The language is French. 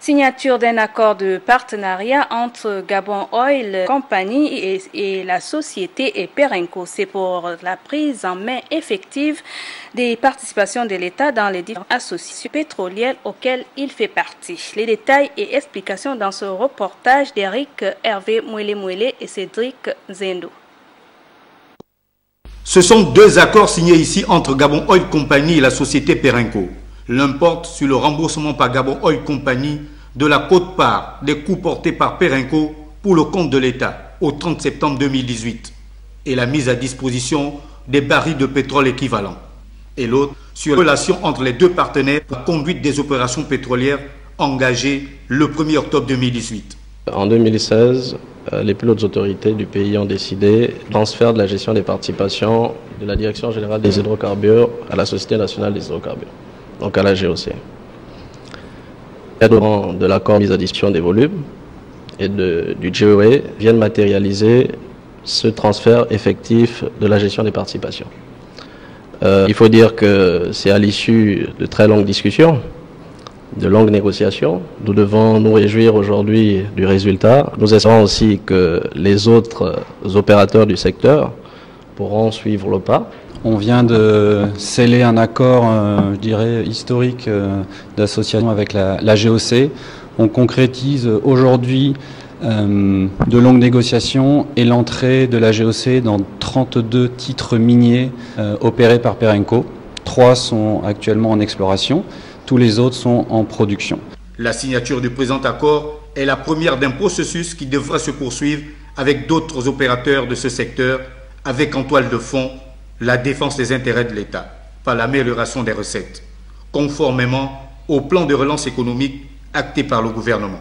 Signature d'un accord de partenariat entre Gabon Oil Company et la société Perenco. C'est pour la prise en main effective des participations de l'État dans les différentes associations pétrolières auxquelles il fait partie. Les détails et explications dans ce reportage d'Eric Hervé Mouélé et Cédric Zendo. Ce sont deux accords signés ici entre Gabon Oil Company et la société Perenco. L'un porte sur le remboursement par Gabon Oil Company de la quote-part des coûts portés par Perenco pour le compte de l'État au 30 septembre 2018 et la mise à disposition des barils de pétrole équivalents. Et l'autre sur la relation entre les deux partenaires pour la conduite des opérations pétrolières engagées le 1er octobre 2018. En 2016, les plus hautes autorités du pays ont décidé de transfert de la gestion des participations de la Direction générale des hydrocarbures à la Société nationale des hydrocarbures, donc à la GOC. De l'accord mise à disposition des volumes et du GOA viennent matérialiser ce transfert effectif de la gestion des participations. Il faut dire que c'est à l'issue de très longues discussions, de longues négociations. Nous devons nous réjouir aujourd'hui du résultat. Nous espérons aussi que les autres opérateurs du secteur pourront suivre le pas. On vient de sceller un accord, je dirais, historique d'association avec la GOC. On concrétise aujourd'hui de longues négociations et l'entrée de la GOC dans 32 titres miniers opérés par Perenco. 3 sont actuellement en exploration, tous les autres sont en production. La signature du présent accord est la première d'un processus qui devra se poursuivre avec d'autres opérateurs de ce secteur, avec en toile de fond la défense des intérêts de l'État par l'amélioration des recettes, conformément au plan de relance économique acté par le gouvernement.